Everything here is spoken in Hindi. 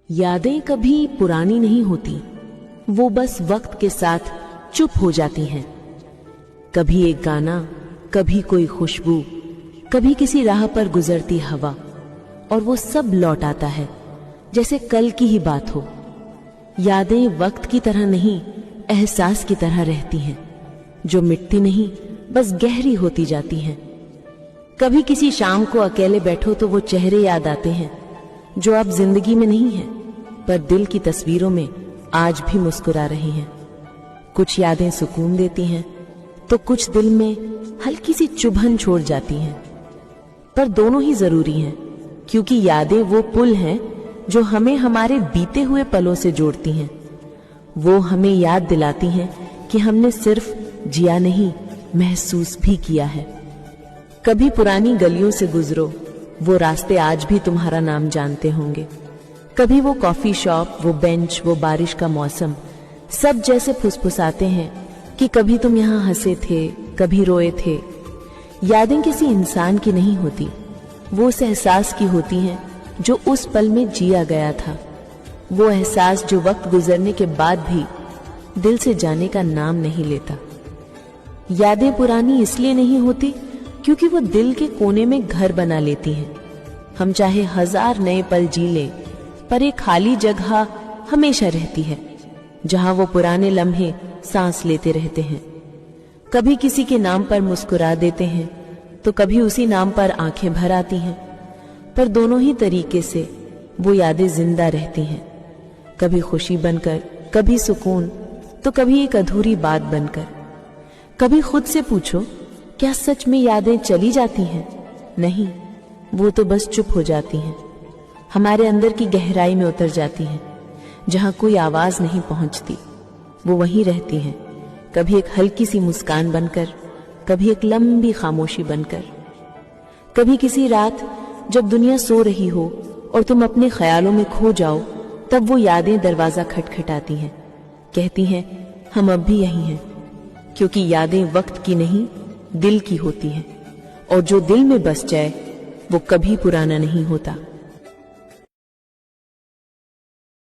यादें कभी पुरानी नहीं होती, वो बस वक्त के साथ चुप हो जाती हैं। कभी एक गाना, कभी कोई खुशबू, कभी किसी राह पर गुजरती हवा, और वो सब लौट आता है जैसे कल की ही बात हो। यादें वक्त की तरह नहीं, एहसास की तरह रहती हैं, जो मिटती नहीं, बस गहरी होती जाती हैं। कभी किसी शाम को अकेले बैठो तो वो चेहरे याद आते हैं जो अब जिंदगी में नहीं है, पर दिल की तस्वीरों में आज भी मुस्कुरा रही हैं। कुछ यादें सुकून देती हैं तो कुछ दिल में हल्की सी चुभन छोड़ जाती हैं, पर दोनों ही जरूरी हैं, क्योंकि यादें वो पुल हैं जो हमें हमारे बीते हुए पलों से जोड़ती हैं। वो हमें याद दिलाती हैं कि हमने सिर्फ जिया नहीं, महसूस भी किया है। कभी पुरानी गलियों से गुजरो, वो रास्ते आज भी तुम्हारा नाम जानते होंगे। कभी वो कॉफी शॉप, वो बेंच, वो बारिश का मौसम, सब जैसे फुसफुसाते हैं कि कभी तुम यहाँ हंसे थे, कभी रोए थे। यादें किसी इंसान की नहीं होती, वो उस एहसास की होती हैं जो उस पल में जिया गया था। वो एहसास जो वक्त गुजरने के बाद भी दिल से जाने का नाम नहीं लेता। यादें पुरानी इसलिए नहीं होती क्योंकि वो दिल के कोने में घर बना लेती हैं। हम चाहे 1000 नए पल जी लें, पर एक खाली जगह हमेशा रहती है जहां वो पुराने लम्हे सांस लेते रहते हैं। कभी किसी के नाम पर मुस्कुरा देते हैं तो कभी उसी नाम पर आंखें भर आती हैं, पर दोनों ही तरीके से वो यादें जिंदा रहती हैं। कभी खुशी बनकर, कभी सुकून, तो कभी एक अधूरी बात बनकर। कभी खुद से पूछो, क्या सच में यादें चली जाती हैं? नहीं, वो तो बस चुप हो जाती हैं, हमारे अंदर की गहराई में उतर जाती हैं, जहां कोई आवाज नहीं पहुंचती। वो वहीं रहती हैं, कभी एक हल्की सी मुस्कान बनकर, कभी एक लंबी खामोशी बनकर। कभी किसी रात जब दुनिया सो रही हो और तुम अपने ख्यालों में खो जाओ, तब वो यादें दरवाजा खटखटाती हैं, कहती हैं हम अब भी यहीं हैं। क्योंकि यादें वक्त की नहीं, दिल की होती हैं, और जो दिल में बस जाए वो कभी पुराना नहीं होता।